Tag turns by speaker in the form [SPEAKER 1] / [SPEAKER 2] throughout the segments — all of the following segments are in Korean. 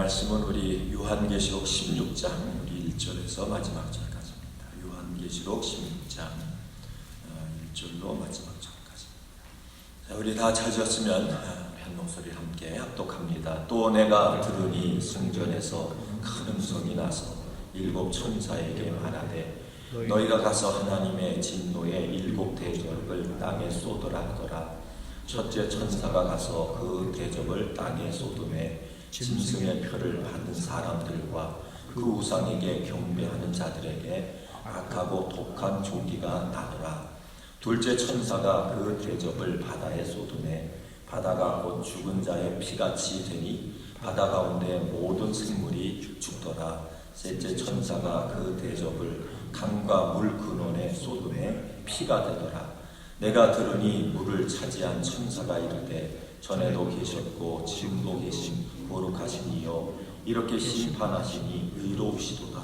[SPEAKER 1] 말씀은 우리 요한계시록 16장 우리 1절에서 마지막 절까지입니다. 요한계시록 16장 1절로 마지막 절까지입니다. 자, 우리 다 찾았으면 한 목소리 함께 합독합니다. 또 내가 들으니 성전에서 큰 음성이 나서 일곱 천사에게 말하되 너희가 가서 하나님의 진노의 일곱 대접을 땅에 쏟으라 하더라. 첫째 천사가 가서 그 대접을 땅에 쏟음에 짐승의 표를 받은 사람들과 그 우상에게 경배하는 자들에게 악하고 독한 종기가 나더라. 둘째 천사가 그 대접을 바다에 쏟음에 바다가 곧 죽은 자의 피같이 되니 바다 가운데 모든 생물이 죽더라. 셋째 천사가 그 대접을 강과 물 근원에 쏟음에 피가 되더라. 내가 들으니 물을 차지한 천사가 이르되 전에도 계셨고 지금도 계신 거룩하신 이여 이렇게 심판하시니 의로우시도다.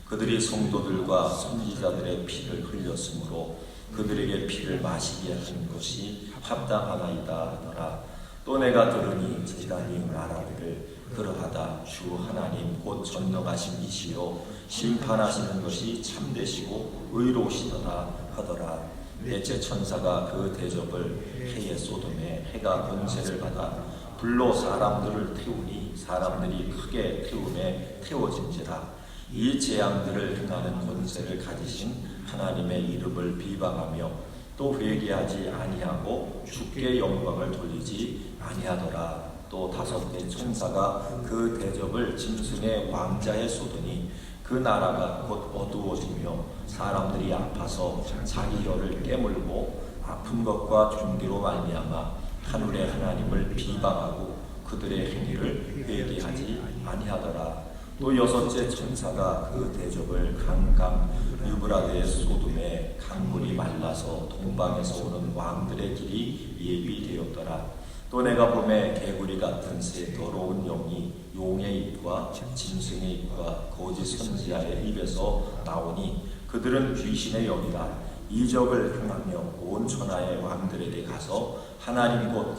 [SPEAKER 1] 그들이 성도들과 선지자들의 피를 흘렸으므로 그들에게 피를 마시게 하는 것이 합당하나이다 하더라. 또 내가 들으니 제단이 말하기를 그러하다. 주 하나님 곧 전능하신 이시요 심판하시는 것이 참되시고 의로우시도다 하더라. 넷째 천사가 그 대접을 해에 쏟음에 해가 권세를 받아 불로 사람들을 태우니 사람들이 크게 태움에 태워진지라. 이 재앙들을 행하는 권세를 가지신 하나님의 이름을 비방하며 또 회개하지 아니하고 주께 영광을 돌리지 아니하더라. 또 다섯째 천사가 그 대접을 짐승의 왕자에 쏟으니 그 나라가 곧 어두워지며 사람들이 아파서 자기 혀를 깨물고 아픈 것과 종기로 말미암아 하늘의 하나님을 비방하고 그들의 행위를 회개하지 아니하더라. 또 여섯째 천사가 그 대접을 강강 유브라데의 쏟음에 강물이 말라서 동방에서 오는 왕들의 길이 예비되었더라. 또 내가 보매 개구리 같은 새 더러운 영이 용의 입과 짐승의 입과 거짓 선지자의 입에서 나오니 그들은 귀신의 영이라. 이적을 행하며 온 천하의 왕들에게 가서 하나님 곧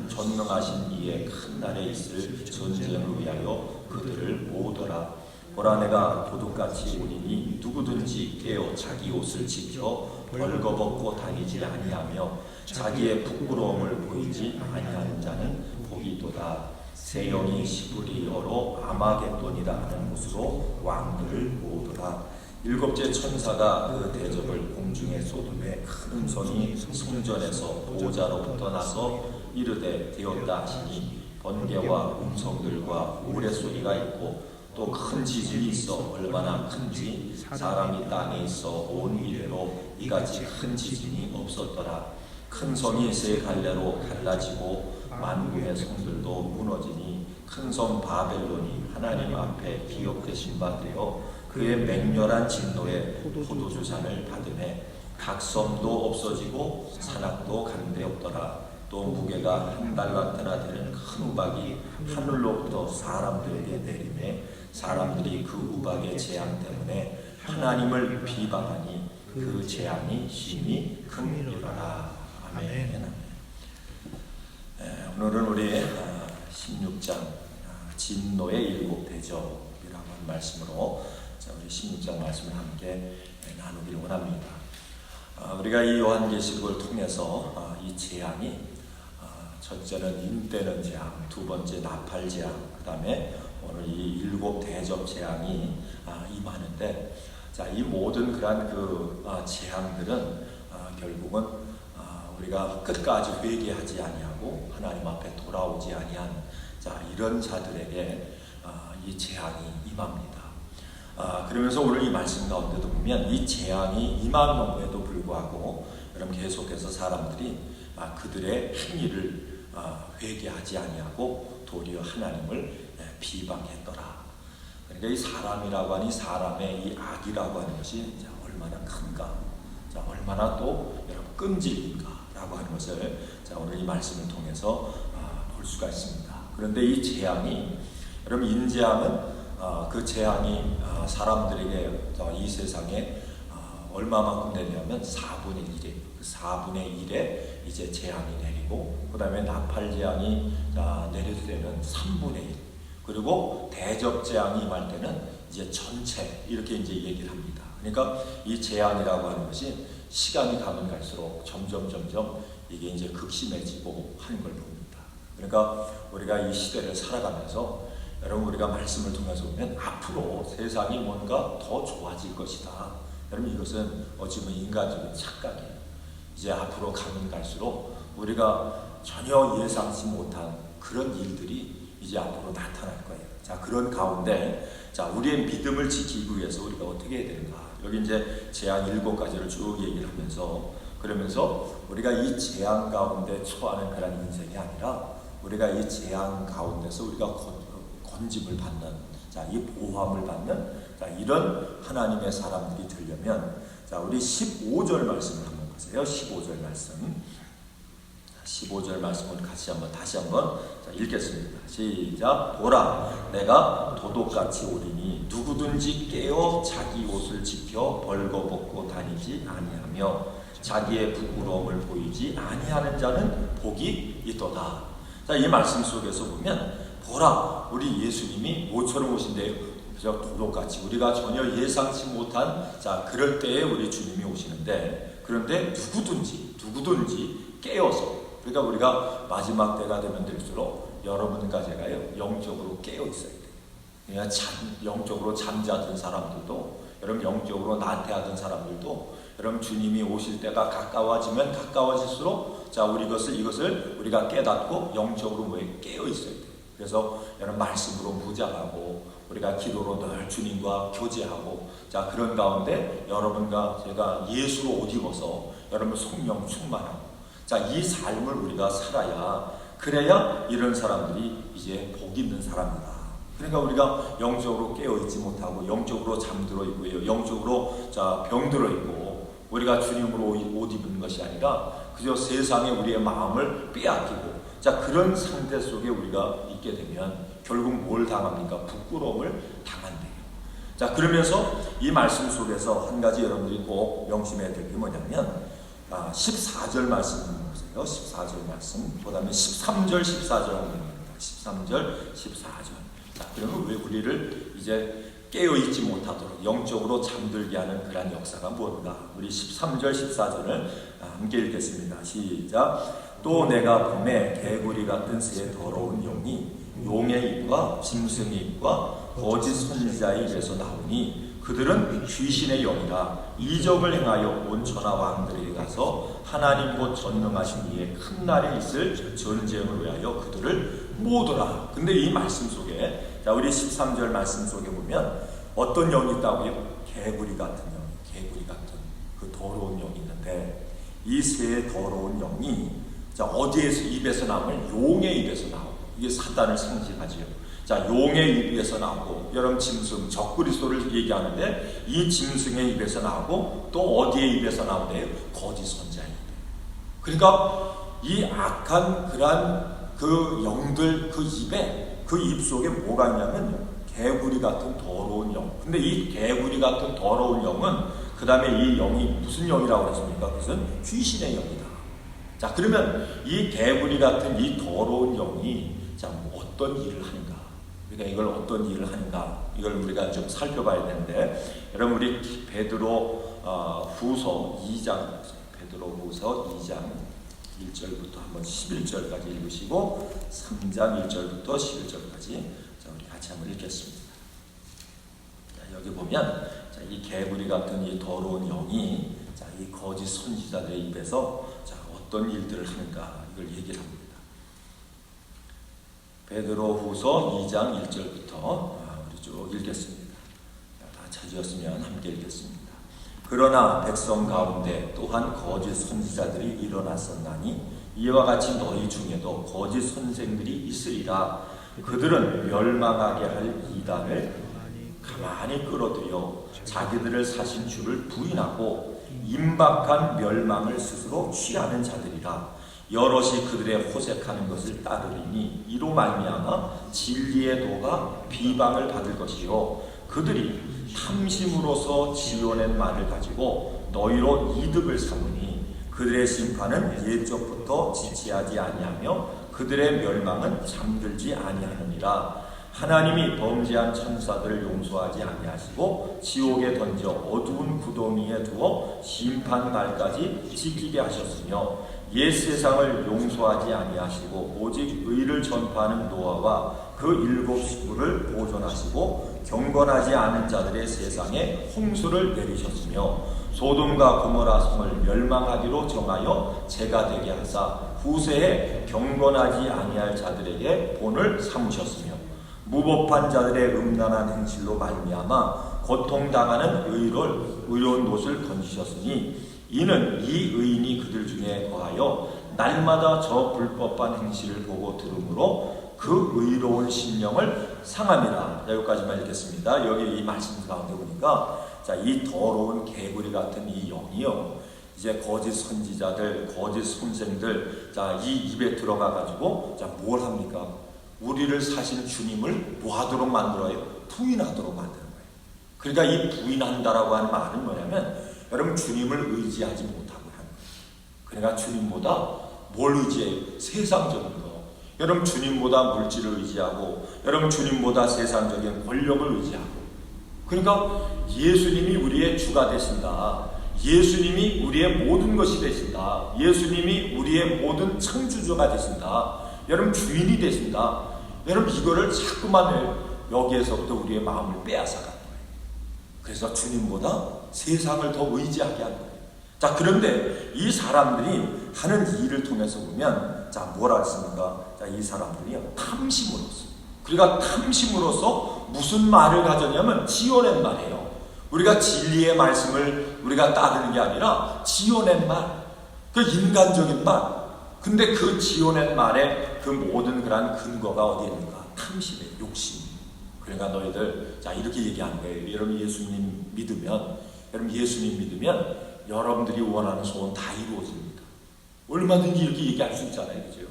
[SPEAKER 1] 전능하신 이의 큰 날에 있을 전쟁을 위하여 그들을 모으더라. 보라 내가 도둑같이 오리니 누구든지 깨어 자기 옷을 지켜 벌거벗고 다니지 아니하며 자기의 부끄러움을 보이지 아니하는 자는 복이 있도다. 새 영이 시브리어로 아마겟돈이라 하는 곳으로 왕들을 모으더라. 일곱째 천사가 그 대접을 공중에 쏟음에 큰 음성이 성전에서 보좌로부터 나서 이르되 되었다 하시니 번개와 음성들과 우레소리가 있고 또 큰 지진이 있어 얼마나 큰지 사람이 땅에 있어 온 이래로 이같이 큰 지진이 없었더라. 큰 성이 세 갈래로 갈라지고 만국의 성들도 무너지니 큰 성 바벨론이 하나님 앞에 기억되신 바 되어 그의 맹렬한 진노에 포도주잔을 받으매 각 섬도 없어지고 산악도 간데 없더라. 또 무게가 한 달란트나 되는 큰 우박이 하늘로부터 사람들에게 내리매 사람들이 그 우박의 재앙 때문에 하나님을 비방하니 그 재앙이 심히 크니라. 아멘. 오늘은 우리 16장 진노의 일곱 대접이라고 하는 말씀으로 우리 16장 말씀을 함께 나누기를 원합니다. 우리가 이 요한계시록을 통해서 이 재앙이 첫째는 인때는 재앙, 두 번째 나팔 재앙, 그 다음에 오늘 이 일곱 대접 재앙이 임하는데, 자, 이 모든 그러한 재앙들은 결국은 우리가 끝까지 회개하지 아니하고 하나님 앞에 돌아오지 아니한 이런 자들에게 이 재앙이 임합니다. 그러면서 오늘 이 말씀 가운데도 보면 이 재앙이 임함에도 불구하고 여러분 계속해서 사람들이 그들의 행위를 회개하지 아니하고 도리어 하나님을 비방했더라. 그러니까 이 사람이라고 하니 사람의 이 악이라고 하는 것이 얼마나 큰가, 얼마나 또 여러분 끔찍인가라고 하는 것을 오늘 이 말씀을 통해서 볼 수가 있습니다. 그런데 이 재앙이 여러분 인재하면 그 재앙이 사람들에게 이 세상에 얼마만큼 내리냐면 4분의 1에 그 4분의 1에 이제 재앙이 내리고 그 다음에 나팔 재앙이 내릴 때는 3분의 1, 그 그리고 대접 재앙이 임할 때는 이제 전체 이렇게 이제 얘기를 합니다. 그러니까 이 재앙이라고 하는 것이 시간이 가면 갈수록 점점 이게 이제 극심해지고 하는 걸 봅니다. 그러니까 우리가 이 시대를 살아가면서 여러분 우리가 말씀을 통해서 보면 앞으로 세상이 뭔가 더 좋아질 것이다. 여러분 이것은 어찌 보면 인간적인 착각이에요. 이제 앞으로 가면 갈수록 우리가 전혀 예상치 못한 그런 일들이 이제 앞으로 나타날 거예요. 자, 그런 가운데 자, 우리의 믿음을 지키기 위해서 우리가 어떻게 해야 되는가? 여기 이제 재앙 7가지를 쭉 얘기를 하면서 그러면서 우리가 이 재앙 가운데 처하는 그런 인생이 아니라 우리가 이 재앙 가운데서 우리가 건짐을 받는, 자, 이 보호함을 받는, 자, 이런 하나님의 사람들이 되려면, 자, 우리 15절 말씀을 한번 보세요. 15절 말씀. 15절 말씀을 다시 한번 읽겠습니다. 시작. 보라, 내가 도둑같이 오리니 누구든지 깨어 자기 옷을 지켜 벌거벗고 다니지 아니하며 자기의 부끄러움을 보이지 아니하는 자는 복이 있도다. 자, 이 말씀 속에서 보면 보라, 우리 예수님이 모처럼 오신대요. 그저 도둑같이 우리가 전혀 예상치 못한 자, 그럴 때에 우리 주님이 오시는데, 그런데 누구든지 깨어서, 그러니까 우리가 마지막 때가 되면 될수록 여러분과 제가요 영적으로 깨어 있어야 돼요. 그러니까 영적으로 잠자던 사람들도, 여러분 영적으로 나태하던 사람들도, 여러분 주님이 오실 때가 가까워지면 가까워질수록 자, 이것을 우리가 깨닫고 영적으로 깨어 있어야 돼요. 그래서 여러분 말씀으로 무장하고 우리가 기도로 늘 주님과 교제하고, 자, 그런 가운데 여러분과 제가 예수로 옷 입어서 여러분 성령 충만하고, 자, 이 삶을 우리가 살아야, 그래야 이런 사람들이 이제 복 있는 사람이다. 그러니까 우리가 영적으로 깨어있지 못하고 영적으로 잠들어 있고요, 영적으로 자, 병들어 있고, 우리가 주님으로 옷 입은 것이 아니라 그저 세상에 우리의 마음을 빼앗기고, 자, 그런 상태 속에 우리가 있게 되면 결국 뭘 당합니까? 부끄러움을 당한대요. 자, 그러면서 이 말씀 속에서 한 가지 여러분들이 꼭 명심해야 될 게 뭐냐면 14절 말씀 보세요. 14절 말씀. 그 다음에 13절, 14절 합니다. 13절, 14절. 자, 그러면 왜 우리를 이제 깨어있지 못하도록 영적으로 잠들게 하는 그런 역사가 무엇인가? 우리 13절, 14절을 함께 읽겠습니다. 시작. 또 내가 봄에 개구리 같은 새 더러운 영이 용의 입과 짐승의 입과 거짓 선지자의 입에서 나오니 그들은 귀신의 영이라 이적을 행하여 온 천하 왕들에게 가서 하나님 곧 전능하신 이의 큰 날에 있을 전쟁을 위하여 그들을 모으더라. 근데 이 말씀 속에, 자, 우리 13절 말씀 속에 보면 어떤 영이 있다고요? 개구리 같은 영, 개구리 같은 그 더러운 영이 있는데, 이 새 더러운 영이 자, 어디에서 입에서 나오면 용의 입에서 나오고, 이게 사단을 상징하지요. 자, 용의 입에서 나오고, 여러분 짐승, 적그리스도를 얘기하는데 이 짐승의 입에서 나오고, 또 어디의 입에서 나오대요? 거짓 선지자의 입. 그러니까 이 악한 그러한 그 영들 그 입에, 그 입 속에 뭐가 있냐면 개구리 같은 더러운 영. 근데 이 개구리 같은 더러운 영은 그 다음에 이 영이 무슨 영이라고 했습니까? 그것은 귀신의 영이다. 자, 그러면 이 개구리 같은 이 더러운 영이 자, 어떤 일을 하는가? 그러니까 이걸 어떤 일을 하는가? 이걸 우리가 좀 살펴봐야 되는데, 여러분 우리 베드로 후서 2장, 베드로 후서 2장 1절부터 한번 11절까지 읽으시고 3장 1절부터 11절까지 자, 우리 같이 한번 읽겠습니다. 자, 여기 보면 자, 이 개구리 같은 이 더러운 영이 자, 이 거짓 선지자들의 입에서 자, 어떤 일들을 하는가 이걸 얘기를 합니다. 베드로 후서 2장 1절부터 우리 쭉 읽겠습니다. 다 찾으셨으면 함께 읽겠습니다. 그러나 백성 가운데 또한 거짓 선지자들이 일어났었나니 이와 같이 너희 중에도 거짓 선생들이 있으리라. 그들은 멸망하게 할 이단을 가만히 끌어들여 자기들을 사신 주를 부인하고 임박한 멸망을 스스로 취하는 자들이라. 여럿이 그들의 호색하는 것을 따르리니 이로 말미암아 진리의 도가 비방을 받을 것이요 그들이 탐심으로서 지어낸 말을 가지고 너희로 이득을 삼으니 그들의 심판은 옛적부터 지체하지 아니하며 그들의 멸망은 잠들지 아니하느니라. 하나님이 범죄한 천사들을 용서하지 아니하시고 지옥에 던져 어두운 구덩이에 두어 심판날까지 지키게 하셨으며 옛 세상을 용서하지 아니하시고 오직 의를 전파하는 노아와 그 7 식구를 보존하시고 경건하지 않은 자들의 세상에 홍수를 내리셨으며 소돔과 고모라 성을 멸망하기로 정하여 재가 되게 하사 후세에 경건하지 아니할 자들에게 본을 삼으셨으며 무법한 자들의 음란한 행실로 말미암아 고통당하는 의로운 못을 던지셨으니 이는 이 의인이 그들 중에 거하여 날마다 저 불법한 행실을 보고 들으므로 그 의로운 심령을 상함이라. 여기까지만 읽겠습니다. 여기 이 말씀 가운데 보니까 이 더러운 개구리 같은 이 영이요, 이제 거짓 선지자들, 거짓 선생들, 이 입에 들어가 가지고 뭘 합니까? 우리를 사실 주님을 뭐 하도록 만들어요? 부인하도록 만드는 거예요. 그러니까 이 부인한다라고 하는 말은 뭐냐면, 여러분 주님을 의지하지 못하고 하는 거예요. 그러니까 주님보다 뭘 의지해요? 세상적인 거. 여러분 주님보다 물질을 의지하고, 여러분 주님보다 세상적인 권력을 의지하고. 그러니까 예수님이 우리의 주가 되신다. 예수님이 우리의 모든 것이 되신다. 예수님이 우리의 모든 창조주가 되신다. 여러분 주인이 되신다. 여러분 이거를 자꾸만 여기에서부터 우리의 마음을 빼앗아간 거예요. 그래서 주님보다 세상을 더 의지하게 한 거예요. 그런데 이 사람들이 하는 일을 통해서 보면 뭐라 했습니까? 이 사람들이요, 탐심으로써. 그러니까 탐심으로써 무슨 말을 가졌냐면 지어낸 말이에요. 우리가 진리의 말씀을 우리가 따르는 게 아니라 지어낸 말, 그 인간적인 말. 근데 그 지어낸 말에 그 모든 그런 근거가 어디에 있는가? 탐심에, 욕심. 그러니까 너희들 이렇게 얘기하는 거예요. 여러분 예수님 믿으면, 여러분들이 원하는 소원 다 이루어집니다. 얼마든지 이렇게 얘기할 수 있잖아요, 그죠?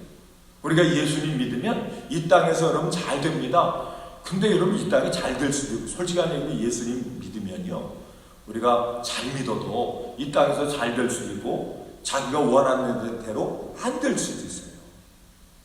[SPEAKER 1] 우리가 예수님 믿으면 이 땅에서 여러분 잘 됩니다. 근데 여러분 이 땅이 잘 될 수도 있고, 솔직하게 예수님 믿으면요, 우리가 잘 믿어도 이 땅에서 잘 될 수도 있고 자기가 원하는 대로 안 될 수도 있어요.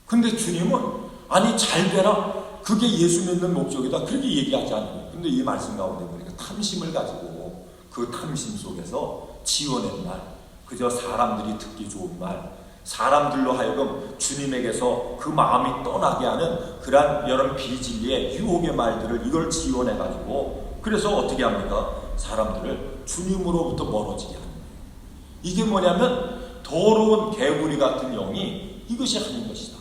[SPEAKER 1] 근데 주님은 아니 잘 되라, 그게 예수 믿는 목적이다, 그렇게 얘기하지 않아요. 근데 이 말씀 가운데 보니까 탐심을 가지고 그 탐심 속에서 지어낸 말, 그저 사람들이 듣기 좋은 말, 사람들로 하여금 주님에게서 그 마음이 떠나게 하는 그러한 여러 비진리의 유혹의 말들을 이걸 지어내가지고, 그래서 어떻게 합니까? 사람들을 주님으로부터 멀어지게 하는 거예요. 이게 뭐냐면 더러운 개구리 같은 영이 이것이 하는 것이다.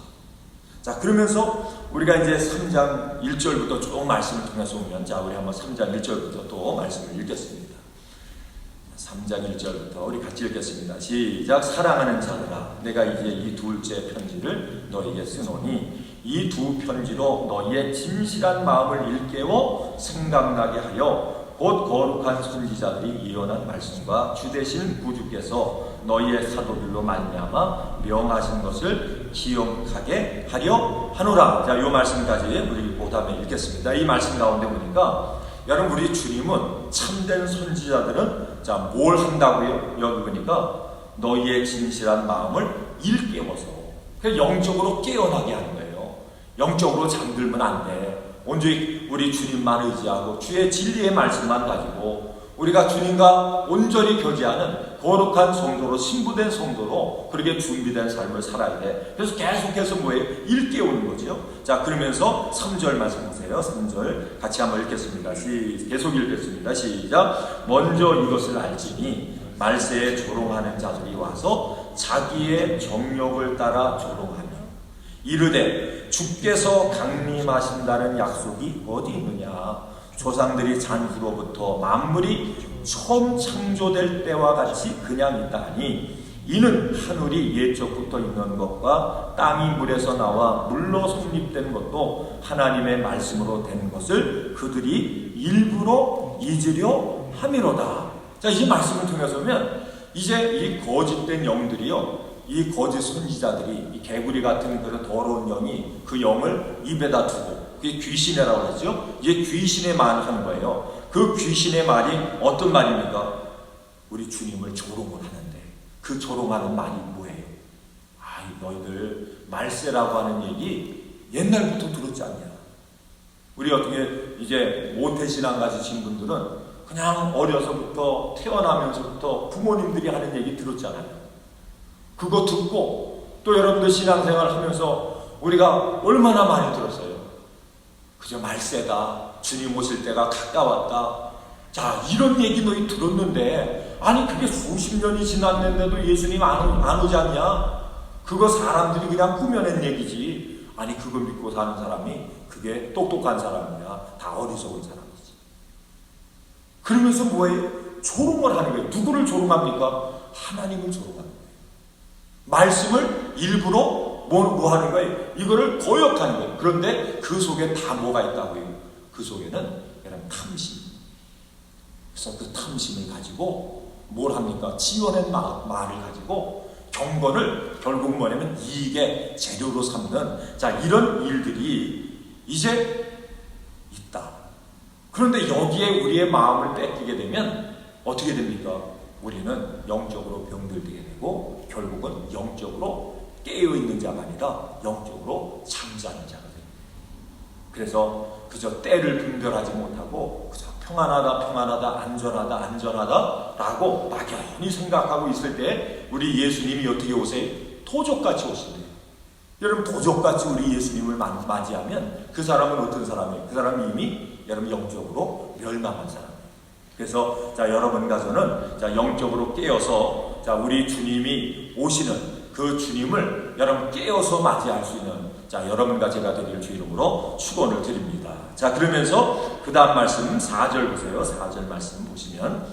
[SPEAKER 1] 그러면서 우리가 이제 3장 1절부터 쭉 말씀을 통해서 보면, 우리 한번 3장 1절부터 또 말씀을 읽겠습니다. 3장 1절부터 우리 같이 읽겠습니다. 시작. 사랑하는 자들아, 내가 이제 이 둘째 편지를 너에게 쓰노니 이 두 편지로 너희의 진실한 마음을 일깨워 생각나게 하여 곧 거룩한 선지자들이 예언한 말씀과 주되신 구주께서 너희의 사도들로 말미암아 명하신 것을 기억하게 하려 하노라. 이 말씀까지 우리 보담에 읽겠습니다. 이 말씀 가운데 보니까 여러분 우리 주님은 참된 선지자들은 뭘 한다고요? 여기 보니까 너희의 진실한 마음을 일깨워서, 영적으로 깨어나게 하는 거예요. 영적으로 잠들면 안 돼. 온전히 우리 주님만 의지하고 주의 진리의 말씀만 가지고 우리가 주님과 온전히 교제하는 거룩한 성도로, 신부된 성도로 그렇게 준비된 삶을 살아야 돼. 그래서 계속해서 뭐예요? 일깨우는 거죠. 그러면서 3절 말씀 보세요. 3절 같이 한번 읽겠습니다. 계속 읽겠습니다. 시작. 먼저 이것을 알지니 말세에 조롱하는 자들이 와서 자기의 정욕을 따라 조롱하며 이르되 주께서 강림하신다는 약속이 어디 있느냐? 조상들이 잔 후로부터 만물이 처음 창조될 때와 같이 그냥 있다니, 이는 하늘이 옛적부터 있는 것과 땅이 물에서 나와 물로 성립된 것도 하나님의 말씀으로 된 것을 그들이 일부러 잊으려 함이로다. 이 말씀을 통해서 보면 이제 이 거짓된 영들이요, 이 거짓 선지자들이, 이 개구리 같은 그런 더러운 영이 그 영을 입에다 두고, 그게 귀신이라고 하죠. 이게 귀신의 말을 하는 거예요. 그 귀신의 말이 어떤 말입니까? 우리 주님을 조롱을 하는데, 그 조롱하는 말이 뭐예요? 너희들 말세라고 하는 얘기 옛날부터 들었지 않냐? 우리 어떻게 이제 모태신앙 가지신 분들은 그냥 어려서부터 태어나면서부터 부모님들이 하는 얘기 들었잖아요. 그거 듣고 또 여러분들 신앙생활 하면서 우리가 얼마나 많이 들었어요. 그저 말세다. 주님 오실 때가 가까웠다. 자, 이런 얘기 너희 들었는데, 아니 그게 수십 년이 지났는데도 예수님 안 오지 않냐? 그거 사람들이 그냥 꾸며낸 얘기지. 아니 그거 믿고 사는 사람이 그게 똑똑한 사람이냐? 다 어리석은 사람이지. 그러면서 뭐예요? 조롱을 하는 거예요. 누구를 조롱합니까? 하나님을 조롱하는 거예요. 말씀을 일부러 뭐 하는 거예요? 이거를 거역하는 거예요. 그런데 그 속에 다 뭐가 있다고요? 그 속에는 여러분 탐심. 그래서 그 탐심을 가지고 뭘 합니까? 지어낸 말을 가지고 경건을 결국 뭐냐면 이익의 재료로 삼는, 자, 이런 일들이 이제 있다. 그런데 여기에 우리의 마음을 뺏기게 되면 어떻게 됩니까? 우리는 영적으로 병들게 되고 결국은 영적으로 깨어있는 자가 아니라 영적으로 잠자는 자가 됩니다. 그래서 그저 때를 분별하지 못하고 그저 평안하다 안전하다 라고 막연히 생각하고 있을 때 우리 예수님이 어떻게 오세요? 도적같이 오신대요. 여러분 도적같이 우리 예수님을 맞이하면 그 사람은 어떤 사람이에요? 그 사람이 이미 여러분 영적으로 멸망한 사람이에요. 그래서 자, 여러분과저는 자, 영적으로 깨어서 자, 우리 주님이 오시는 그 주님을 여러분 깨어서 맞이할 수 있는 자, 여러분과 제가 되길 주 이름으로 축원을 드립니다. 자, 그러면서 그 다음 말씀 4절 보세요. 4절 말씀 보시면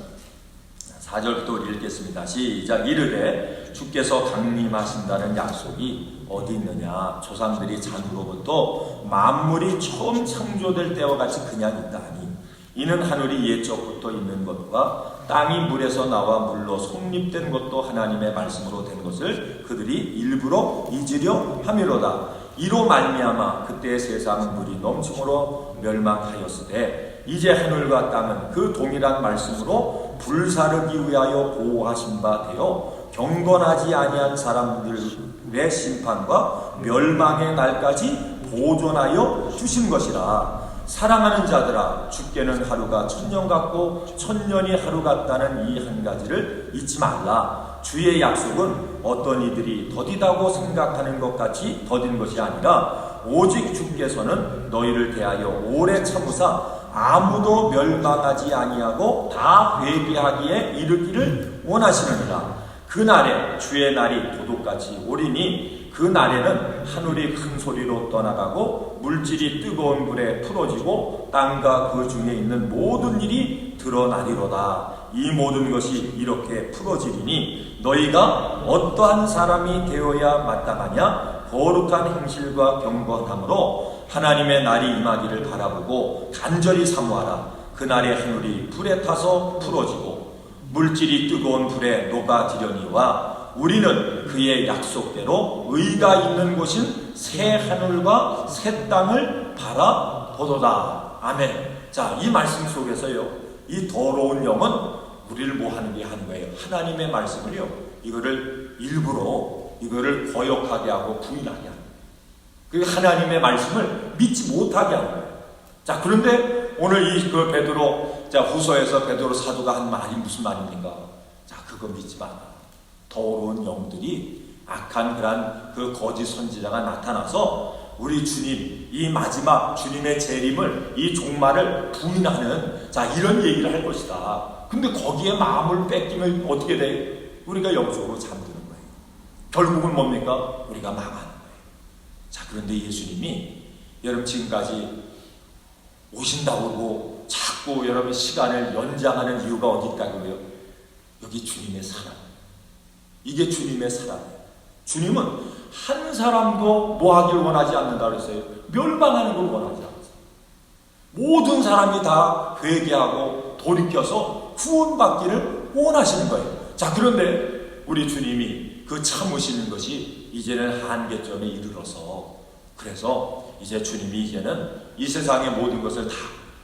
[SPEAKER 1] 4절부터 우리 읽겠습니다. 시작. 이르되 주께서 강림하신다는 약속이 어디 있느냐? 조상들이 잔으로부터 만물이 처음 창조될 때와 같이 그냥 있다하니 이는 하늘이 옛적부터 있는 것과 땅이 물에서 나와 물로 속립된 것도 하나님의 말씀으로 된 것을 그들이 일부러 잊으려 함이로다. 이로 말미암아 그때의 세상은 물이 넘침으로 멸망하였으되 이제 하늘과 땅은 그 동일한 말씀으로 불사르기 위하여 보호하신 바 되어 경건하지 아니한 사람들의 심판과 멸망의 날까지 보존하여 주신 것이라. 사랑하는 자들아, 주께는 하루가 천년 같고 천년이 하루 같다는 이 한 가지를 잊지 말라. 주의 약속은 어떤 이들이 더디다고 생각하는 것 같이 더딘 것이 아니라 오직 주께서는 너희를 대하여 오래 참으사 아무도 멸망하지 아니하고 다 회개하기에 이르기를 원하시느니라. 그날에 주의 날이 도둑같이 오리니 그 날에는 하늘이 큰 소리로 떠나가고 물질이 뜨거운 불에 풀어지고 땅과 그 중에 있는 모든 일이 드러나리로다. 이 모든 것이 이렇게 풀어지리니 너희가 어떠한 사람이 되어야 마땅하냐? 거룩한 행실과 경건함으로 하나님의 날이 임하기를 바라보고 간절히 사모하라. 그날에 하늘이 불에 타서 풀어지고 물질이 뜨거운 불에 녹아지려니와 우리는 그의 약속대로 의가 있는 곳인 새 하늘과 새 땅을 바라보도다. 아멘. 자, 이 말씀 속에서요, 이 더러운 영은 우리를 뭐 하는 게 하는 거예요? 하나님의 말씀을요, 이거를 일부러 이거를 거역하게 하고 부인하게 하는 거예요. 그 하나님의 말씀을 믿지 못하게 하는 거예요. 자, 그런데 오늘 이 그 베드로, 자, 후서에서 베드로 사도가 한 말이 무슨 말입니까? 자, 그거 믿지 마라. 더러운 영들이 악한 그런 그 거짓 선지자가 나타나서 우리 주님, 이 마지막 주님의 재림을, 이 종말을 부인하는, 자, 이런 얘기를 할 것이다. 근데 거기에 마음을 뺏기면 어떻게 돼? 우리가 영적으로 잠드는 거예요. 결국은 뭡니까? 우리가 망하는 거예요. 자, 그런데 예수님이 여러분 지금까지 오신다고 하고 자꾸 여러분 시간을 연장하는 이유가 어디 있다고요? 여기 주님의 사랑. 이게 주님의 사랑이에요. 주님은 한 사람도 뭐 하길 원하지 않는다 그랬어요. 멸망하는 걸 원하지 않았어요. 모든 사람이 다 회개하고 돌이켜서 구원받기를 원하시는 거예요. 자, 그런데 우리 주님이 그 참으시는 것이 이제는 한계점에 이르러서, 그래서 이제 주님이 이제는 이 세상의 모든 것을 다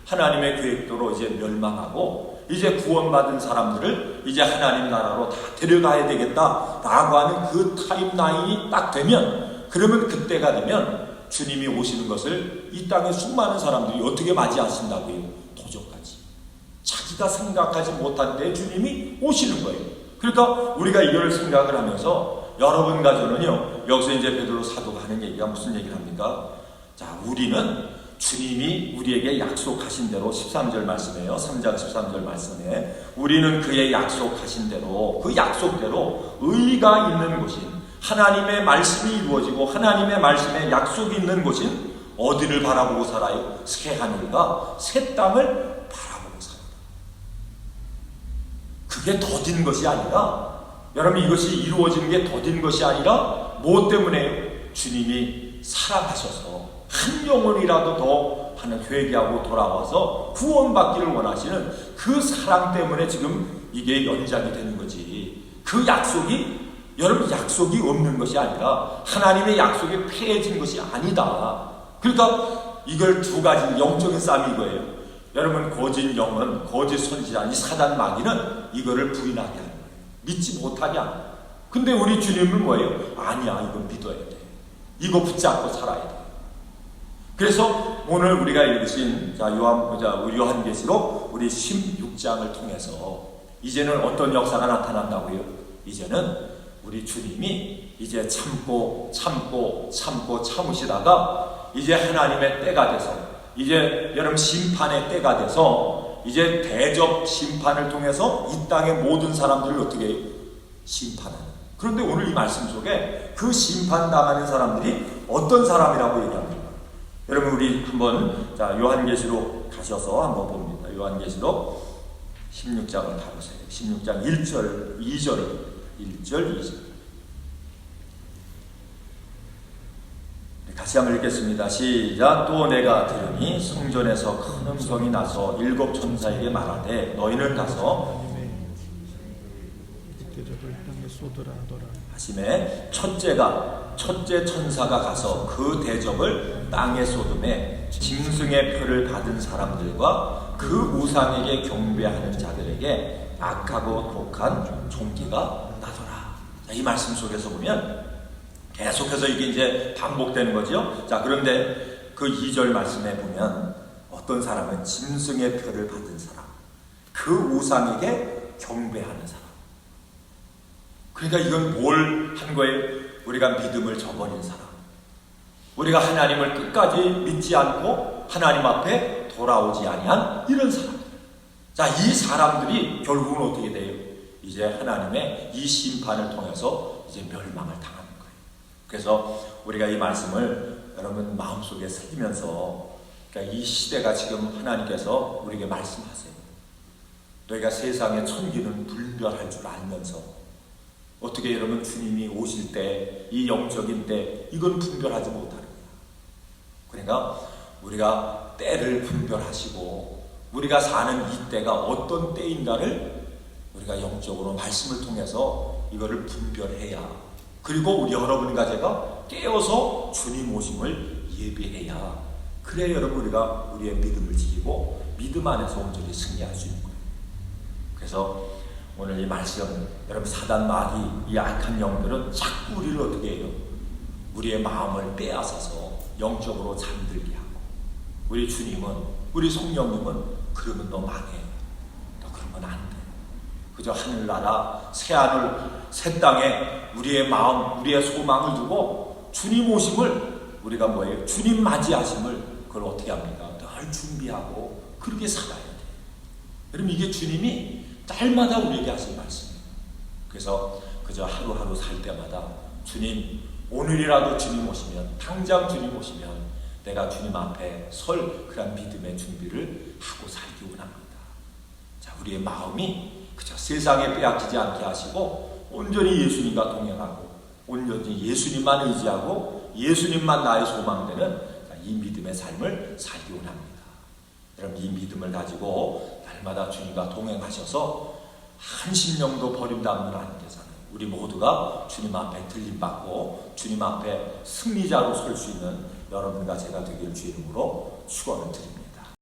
[SPEAKER 1] 하나님의 계획대로 이제 멸망하고 이제 구원받은 사람들을 이제 하나님 나라로 다 데려가야 되겠다라고 하는 그 타임라인이 딱 되면, 그러면 그때가 되면 주님이 오시는 것을 이 땅의 수많은 사람들이 어떻게 맞이하신다고요? 도적같이. 자기가 생각하지 못한 데 주님이 오시는 거예요. 그러니까 우리가 이걸 생각을 하면서 여러분과 저는요, 여기서 이제 베드로 사도가 하는 얘기가 무슨 얘기를 합니까? 자, 우리는 주님이 우리에게 약속하신 대로 13절 말씀이에요. 3장 13절 말씀에 우리는 그의 약속하신 대로, 그 약속대로 의가 있는 곳인, 하나님의 말씀이 이루어지고 하나님의 말씀에 약속이 있는 곳인 어디를 바라보고 살아요? 새 하늘과 새 땅을 바라보고 살아요. 그게 더딘 것이 아니라, 여러분, 이것이 이루어지는 게 더딘 것이 아니라 뭐 때문에? 주님이 사랑하셔서 한 영혼이라도 더 하는 회개하고 돌아와서 구원받기를 원하시는 그 사랑 때문에 지금 이게 연장이 되는 거지. 그 약속이, 여러분, 약속이 없는 것이 아니라 하나님의 약속이 폐해진 것이 아니다. 그러니까 이걸 두 가지 영적인 싸움이 이거예요. 여러분, 거짓 영은, 거짓 선지자니 사단 마귀는 이거를 부인하게 하는 거예요. 믿지 못하게 하는 거예요. 근데 우리 주님은 뭐예요? 아니야, 이거 믿어야 돼. 이거 붙잡고 살아야 돼. 그래서 오늘 우리가 읽으신 요한계시록 우리 16장을 통해서 이제는 어떤 역사가 나타난다고요? 이제는 우리 주님이 이제 참으시다가 이제 하나님의 때가 돼서, 이제 여러분 심판의 때가 돼서 이제 대접 심판을 통해서 이 땅의 모든 사람들을 어떻게 해요? 심판하는. 그런데 오늘 이 말씀 속에 그 심판당하는 사람들이 어떤 사람이라고 얘기합니까? 여러분, 우리 한번 요한계시록 가셔서 한번 봅니다. 요한계시록 16장을 다루세요. 16장 1절, 2절. 같이 한번 읽겠습니다. 시작. 또 내가 들으니 성전에서 큰 음성이 나서 일곱 천사에게 말하되 너희는 가서 하심에 첫째 천사가 가서 그 대접을 땅에 쏟음에 짐승의 표를 받은 사람들과 그 우상에게 경배하는 자들에게 악하고 독한 종기가 나더라. 자, 이 말씀 속에서 보면 계속해서 이게 이제 반복되는 거죠. 자, 그런데 그 2절 말씀에 보면 어떤 사람은 짐승의 표를 받은 사람, 그 우상에게 경배하는 사람. 그러니까 이건 뭘 한 거예요? 우리가 믿음을 저버린 사람, 우리가 하나님을 끝까지 믿지 않고 하나님 앞에 돌아오지 아니한 이런 사람들. 자, 이 사람들이 결국은 어떻게 돼요? 이제 하나님의 이 심판을 통해서 이제 멸망을 당하는 거예요. 그래서 우리가 이 말씀을 여러분 마음속에 새기면서, 그러니까 이 시대가 지금 하나님께서 우리에게 말씀하세요. 너희가 세상의 천기는 분별할 줄 알면서 어떻게 여러분 주님이 오실 때, 이 영적인 때, 이건 분별하지 못하는 거야. 그러니까 우리가 때를 분별하시고 우리가 사는 이 때가 어떤 때인가를 우리가 영적으로 말씀을 통해서 이거를 분별해야, 그리고 우리 여러분과 제가 깨어서 주님 오심을 예비해야, 그래야 여러분 우리가 우리의 믿음을 지키고 믿음 안에서 온전히 승리할 수 있는 거예요. 그래서 오늘 이 말씀, 여러분 사단 마귀, 이 악한 영들은 자꾸 우리를 어떻게 해요? 우리의 마음을 빼앗아서 영적으로 잠들게 하고, 우리 주님은, 우리 성령님은 그러면 너 망해, 너 그러면 안 돼. 그저 하늘나라, 새하늘, 새 땅에 우리의 마음, 우리의 소망을 두고 주님 오심을, 우리가 뭐예요? 주님 맞이하심을 그걸 어떻게 합니까? 늘 준비하고 그렇게 살아야 돼. 여러분, 이게 주님이 날마다 우리에게 하신 말씀이에요. 그래서 그저 하루하루 살 때마다 주님, 오늘이라도 주님 오시면, 당장 주님 오시면 내가 주님 앞에 설 그런 믿음의 준비를 하고 살기 원합니다. 자, 우리의 마음이 그저 세상에 빼앗기지 않게 하시고 온전히 예수님과 동행하고 온전히 예수님만 의지하고 예수님만 나의 소망되는 이 믿음의 삶을 살기 원합니다. 여러분, 이 믿음을 가지고 날마다 주님과 동행하셔서 한 심령도 버림받는 분 아니께서는 우리 모두가 주님 앞에 들림받고 주님 앞에 승리자로 설 수 있는 여러분과 제가 되길 주의 이름으로 축원을 드립니다.